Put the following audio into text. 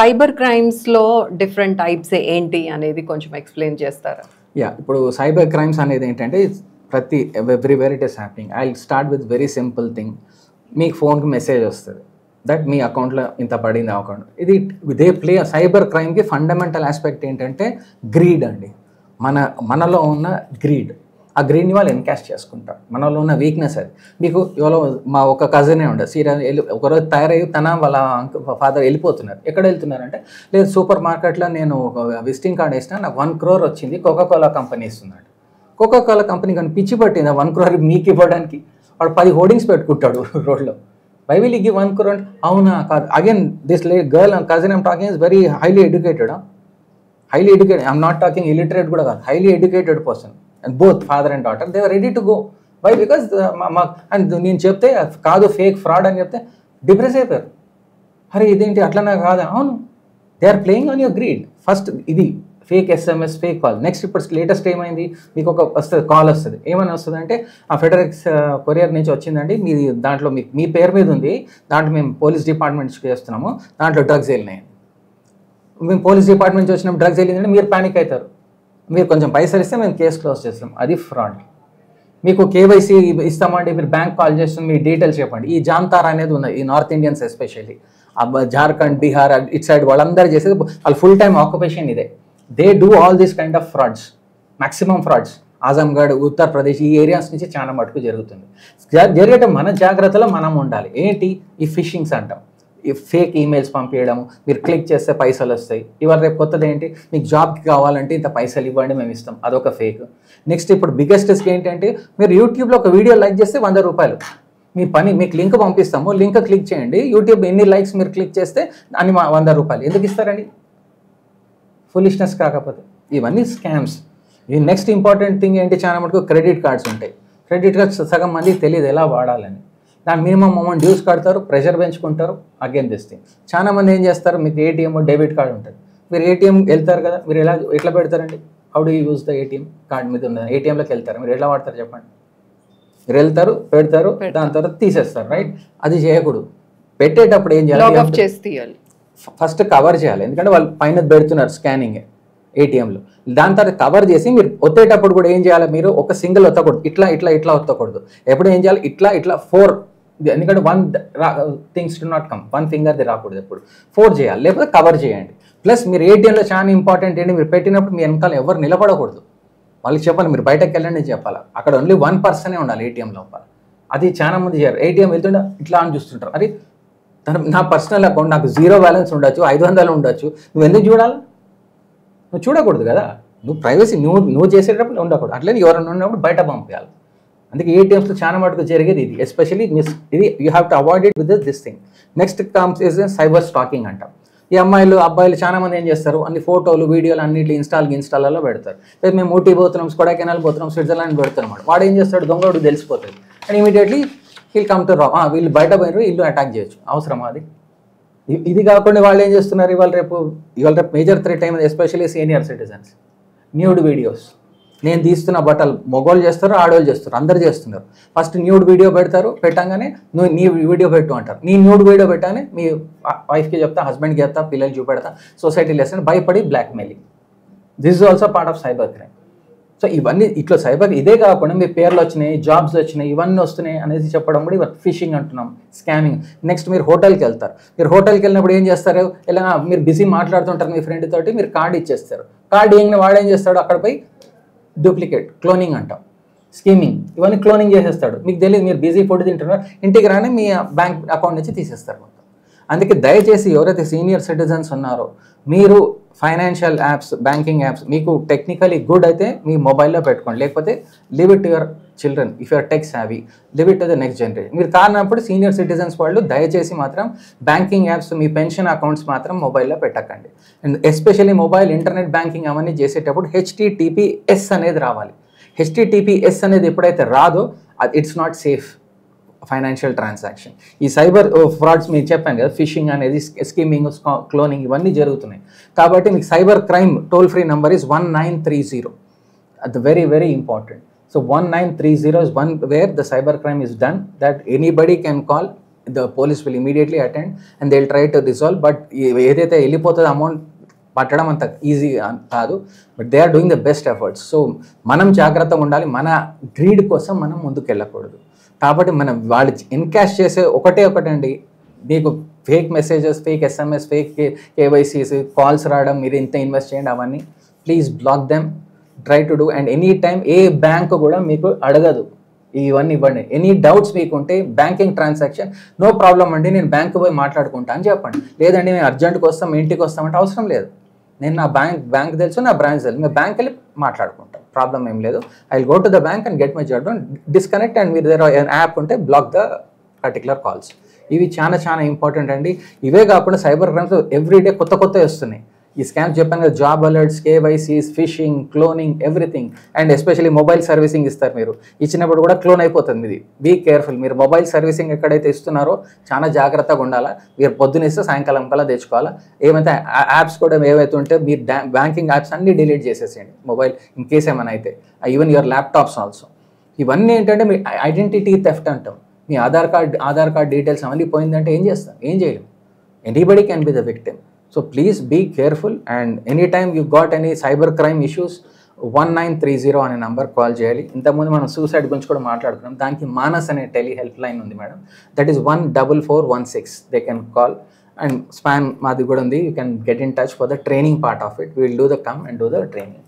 Cyber క్రైమ్స్లో different types ఏంటి అనేది కొంచెం ఎక్స్ప్లెయిన్ చేస్తారా? ఇప్పుడు సైబర్ క్రైమ్స్ అనేది ఏంటంటే everywhere it is happening. I start with very simple thing. మీకు ఫోన్కి మెసేజ్ వస్తుంది దట్ మీ అకౌంట్లో ఇంత పడింది అకౌంట్. దే ప్లే సైబర్ క్రైమ్కి ఫండమెంటల్ ఆస్పెక్ట్ ఏంటంటే గ్రీడ్ అండి. మనలో ఉన్న గ్రీడ్, ఆ గ్రీడ్ని వాళ్ళు ఎన్కాష్ చేసుకుంటారు. మనలో ఉన్న వీక్నెస్ అది. మీకు ఎవరో మా ఒక కజినే ఉండదు, సీరియస్ ఒకరోజు తయారయ్యి వాళ్ళ ఫాదర్ వెళ్ళిపోతున్నారు. ఎక్కడ వెళ్తున్నారంటే, లేదు సూపర్ మార్కెట్లో నేను విజిటింగ్ కార్డ్ వేసినా నాకు 1 crore వచ్చింది, కోకాకోలా కంపెనీ ఇస్తున్నాడు. కోకాకోలా కంపెనీ కానీ పిచ్చి పట్టింది 1 crore మీకు ఇవ్వడానికి. వాడు 10 హోర్డింగ్స్ పెట్టుకుంటాడు రోడ్లో. Why will you give 1 crore అంటే అవునా కాదు. Again this girl cousin I'm talking is very highly educated. I'm not talking illiterate కూడా కాదు, highly educated person. And both father and daughter, they were ready to go. Why? Because and నేను చెప్తే కాదు fake fraud అని చెప్తే depress అయిపోయారు. అరే ఇదేంటి అట్లనే కాదు. అవును, they are playing on your greed. First ఇది fake SMS, fake call. Next ఇప్పుడు లేటెస్ట్ ఏమైంది, మీకు ఒక వస్తుంది కాల్ వస్తుంది. ఏమని వస్తుంది అంటే, ఆ ఫెడరెక్స్ కొరియర్ నుంచి వచ్చిందండి, మీ దాంట్లో మీ పేరు మీద ఉంది, దాంట్లో మేము పోలీస్ డిపార్ట్మెంట్స్కి చేస్తున్నాము, దాంట్లో డ్రగ్స్ వెళ్ళినాయి. మేము పోలీస్ డిపార్ట్మెంట్ నుంచి వచ్చినప్పుడు డ్రగ్స్ వెళ్ళిందంటే మీరు ప్యానిక్ అవుతారు. మీరు కొంచెం పైసలు ఇస్తే మేము కేసు క్లోజ్ చేస్తాం. అది ఫ్రాడ్. మీకు KYC ఇస్తామండి, మీరు బ్యాంక్ కాల్ చేస్తాం, మీ డీటెయిల్స్ చెప్పండి. ఈ జామ్తారా అనేది ఉన్నది, ఈ north Indians especially Jharkhand, Bihar it side వాళ్ళందరూ చేసేది వాళ్ళ ఫుల్ టైమ్ ఆక్యుపేషన్ ఇదే. They do all this kind of frauds, maximum frauds. Azamgarh, Uttar Pradesh ఈ ఏరియాస్ నుంచి చాలా మటుకు జరుగుతుంది. జరిగేటప్పుడు మన జాగ్రత్తలో మనం ఉండాలి. ఏంటి ఈ ఫిషింగ్స్ అంటాం, ఈ ఫేక్ ఈమెయిల్స్ పంపించడము, మీరు క్లిక్ చేస్తే పైసలు వస్తాయి. ఇవాళ రేపు కొత్తది ఏంటి, మీకు జాబ్కి కావాలంటే ఇంత పైసలు ఇవ్వండి మేము ఇస్తాం, అదొక ఫేక్. నెక్స్ట్ ఇప్పుడు బిగ్గెస్ట్ రిస్క్ ఏంటంటే, మీరు యూట్యూబ్లో ఒక వీడియో లైక్ చేస్తే 100 రూపాయలు మీ పని, మీకు లింక్ పంపిస్తాము, లింక్ క్లిక్ చేయండి, యూట్యూబ్ ఎన్ని లైక్స్ మీరు క్లిక్ చేస్తే అన్ని 100 రూపాయలు. ఎందుకు ఇస్తారండి? ఫులిష్నెస్ కాకపోతే. ఇవన్నీ స్కామ్స్. ఈ నెక్స్ట్ ఇంపార్టెంట్ థింగ్ ఏంటి, చాలా మటుకు క్రెడిట్ కార్డ్స్ ఉంటాయి. క్రెడిట్ కార్డ్స్ సగం మందికి తెలియదు ఎలా వాడాలని. దాని మినిమం అమౌంట్ డ్యూస్ కడతారు, ప్రెషర్ పెంచుకుంటారు. Again this thing. చాలా మంది ఏం చేస్తారు, మీకు ATM డెబిట్ కార్డ్ ఉంటుంది, మీరు ATM వెళ్తారు కదా, మీరు ఎట్లా పెడతారండి? How do use the ATM card మీద ఉన్నది, ATMలోకి వెళ్తారు, మీరు ఎలా వాడతారు చెప్పండి? మీరు వెళ్తారు, పెడతారు, దాని తర్వాత తీసేస్తారు, రైట్? అది చేయకూడదు. పెట్టేటప్పుడు ఏం చేయాలి, ఫస్ట్ కవర్ చేయాలి. ఎందుకంటే వాళ్ళు పైన పెడుతున్నారు స్కానింగ్ ATMలో. దాని తర్వాత కవర్ చేసి మీరు ఒత్తేటప్పుడు కూడా ఏం చేయాలి, మీరు ఒక సింగిల్ ఒత్తకూడదు, ఇట్లా ఒత్తకూడదు. ఎప్పుడు ఏం చేయాలి, ఇట్లా 4. ఎందుకంటే 1 థింగ్స్ డు నాట్ కమ్, 1 ఫింగర్ది రాకూడదు, ఎప్పుడు 4 చేయాలి, లేకపోతే కవర్ చేయండి. ప్లస్ మీరు ATMలో చాలా ఇంపార్టెంట్ ఏంటి, మీరు పెట్టినప్పుడు మీ వెనకాల ఎవరు నిలబడకూడదు. వాళ్ళకి చెప్పాలి, మీరు బయటకు వెళ్ళండి చెప్పాలి. అక్కడ ఓన్లీ 1 పర్సనే ఉండాలి ATM లోపల. అది చాలా మంది చేయరు. ATM వెళ్తుంటే ఇట్లా అని చూస్తుంటారు. అది నా పర్సనల్ అకౌంట్, నాకు 0 బ్యాలెన్స్ ఉండొచ్చు, 500 ఉండొచ్చు, నువ్వు ఎందుకు చూడాలి? నువ్వు చూడకూడదు కదా. నువ్వు ప్రైవసీ నువ్వు చేసేటప్పుడు ఉండకూడదు. అట్లనే ఎవరైనా ఉన్నప్పుడు బయట పంపించాలి. అందుకే ATMస్లో చాలా మటుకు జరిగేది ఇది. ఎస్పెషల్లీ ఇది you have to avoid it with this thing. Next comes is cyber stacking అంటాం. ఈ అమ్మాయిలు అబ్బాయిలు చాలా మంది ఏం చేస్తారు, అన్ని ఫోటోలు వీడియోలు అన్నింటి ఇన్స్టాల్లో పెడతారు. లేదు మేము ఊటీ పోతున్నాం, కొడైకెనాల్ పోతున్నాం, స్విట్జర్లాండ్ పెడుతున్నాం. వాడు ఏం చేస్తాడు, దొంగడు తెలిసిపోతుంది. And immediately he'll come to వీళ్ళు బయట పోయినారు, ఇల్లు అటాక్ చేయొచ్చు. అవసరమా అది? ఇది కాకుండా వాళ్ళు ఏం చేస్తున్నారు, ఇవాళ రేపు మేజర్ థ్రెట్ అయింది, especially senior citizens. Nude videos నేను తీస్తున్న బట్టలు మగవాళ్ళు చేస్తారు, ఆడవాళ్ళు చేస్తారు, అందరు చేస్తున్నారు. ఫస్ట్ న్యూడ్ వీడియో పెడతారు, పెట్టంగానే నువ్వు నీ వీడియో పెట్టు అంటారు. నీ న్యూడ్ వీడియో పెట్టగానే మీ వైఫ్కి చెప్తా, హస్బెండ్కి చెప్తా, పిల్లలకి చూపెడతా, సొసైటీలో వేస్తే భయపడి blackmailing. This is also part of cyber crime. So ఇవన్నీ ఇట్లా సైబర్, ఇదే కాకుండా మీ పేర్లు వచ్చినాయి, జాబ్స్ వచ్చినాయి, ఇవన్నీ వస్తున్నాయి అనేది చెప్పడం కూడా ఇవన్నీ ఫిషింగ్ అంటున్నాం, స్కామింగ్. నెక్స్ట్ మీరు హోటల్కి వెళ్తారు. మీరు హోటల్కి వెళ్ళినప్పుడు ఏం చేస్తారు, ఇలా మీరు బిజీ మాట్లాడుతుంటారు మీ ఫ్రెండ్ తోటి, మీరు కార్డు ఇచ్చేస్తారు. కార్డు ఇవ్వగానే వాడు ఏం చేస్తాడు, అక్కడపై డూప్లికేట్, క్లోనింగ్ అంటాం, స్కీమింగ్, ఇవన్నీ క్లోనింగ్ చేసేస్తాడు. మీకు తెలియదు, మీరు బిజీ ఫుడ్ తింటున్నారు, ఇంటికి రాని మీ బ్యాంక్ అకౌంట్ నుంచి తీసేస్తారు మొత్తం. అందుకే దయచేసి ఎవరైతే సీనియర్ సిటిజన్స్ ఉన్నారో, మీరు ఫైనాన్షియల్ యాప్స్, బ్యాంకింగ్ యాప్స్ మీకు టెక్నికలీ గుడ్ అయితే మీ మొబైల్లో పెట్టుకోండి. లేకపోతే leave it to your children. If you're tech savvy, leave it to the next generation. మీరు కానప్పుడు సీనియర్ సిటిజన్స్ వాళ్ళు దయచేసి మాత్రం బ్యాంకింగ్ యాప్స్, మీ పెన్షన్ అకౌంట్స్ మాత్రం మొబైల్లో పెట్టకండి. And especially mobile internet banking అవన్నీ చేసేటప్పుడు HTTPS అనేది రావాలి. HTTPS అనేది ఎప్పుడైతే రాదో it's not safe financial transaction. ఈ సైబర్ ఫ్రాడ్స్ మీకు చెప్పాను కదా, ఫిషింగ్ అనేది, స్కీమింగ్, క్లోనింగ్ ఇవన్నీ జరుగుతున్నాయి. కాబట్టి మీకు cyber crime toll free number is 1930. అది very very important. So 1930 is one where the cyber crime is done, that anybody can call. The police will immediately attend and they will try to resolve. But ఏదైతే వెళ్ళిపోతుందో amount పట్టడం అంత easy కాదు, but they are doing the best efforts. So మనం జాగ్రత్తగా ఉండాలి, మన greed కోసం మనం ముందుకు వెళ్ళకూడదు. కాబట్టి మనం వాళ్ళు ఎన్కాష్ చేసే ఒకటండి, మీకు fake messages, fake SMS, fake KYCs, calls రావడం, మీరు ఇంత ఇన్వెస్ట్ చేయండి, అవన్నీ please block them, try to do. And any time ఏ బ్యాంక్ కూడా మీకు అడగదు ఇవన్నీ ఇవ్వండి. ఎనీ డౌట్స్ మీకు ఉంటే బ్యాంకింగ్ ట్రాన్సాక్షన్, నో ప్రాబ్లం అండి, నేను బ్యాంక్ పోయి మాట్లాడుకుంటా అని చెప్పండి. లేదండి మేము అర్జెంట్కి వస్తాం, ఇంటికి వస్తామంటే అవసరం లేదు, నేను నా బ్యాంక్ తెలుసు, నా బ్రాంచ్ తెలుసు, మేము బ్యాంక్ వెళ్ళి మాట్లాడుకుంటాం, ప్రాబ్లం ఏం లేదు. I will go to the bank and get my job done, disconnect and మీరు దగ్గర యాప్ ఉంటే బ్లాక్ ద పర్టికులర్ కాల్స్. ఇవి చాలా ఇంపార్టెంట్ అండి. ఇవే కాకుండా సైబర్ క్రైమ్స్ ఎవ్రీడే కొత్త వస్తున్నాయి. ఈ స్కామ్స్ చెప్పాను కదా, job alerts, KYCs, phishing, cloning, everything. And especially mobile servicing ఇస్తారు, మీరు ఇచ్చినప్పుడు కూడా క్లోన్ అయిపోతుంది. ఇది బీ కేర్ఫుల్. మీరు మొబైల్ సర్వీసింగ్ ఎక్కడైతే ఇస్తున్నారో చాలా జాగ్రత్తగా ఉండాలా. మీరు పొద్దునిస్తే సాయంకాలం కల్లా తెచ్చుకోవాలా. ఏమైతే యాప్స్ కూడా ఏవైతే ఉంటే మీరు బ్యాంకింగ్ యాప్స్ అన్నీ డిలీట్ చేసేసేయండి, మొబైల్ ఇన్ కేస్ ఏమైనా అయితే, ఈవెన్ యువర్ ల్యాప్టాప్స్ ఆల్సో. ఇవన్నీ ఏంటంటే మీ ఐడెంటిటీ థెఫ్ట్ అంటాం. మీ ఆధార్ కార్డ్ డీటెయిల్స్ అవన్నీ పోయిందంటే ఏం చేస్తాం? ఏం చేయలేం. Anybody can be the victim. So please be careful, and anytime you got any cyber crime issues, 1930 అనే నంబర్ కాల్ చేయాలి. ఇంతకుముందు మనం సూసైడ్ గురించి కూడా మాట్లాడుకున్నాం, దానికి మానస్ అనే టెలి హెల్ప్ లైన్ ఉంది madam, that is 14416. They can call. And spam మాది కూడా ఉంది, you can get in touch for the training part of it. We will do the come and do the training.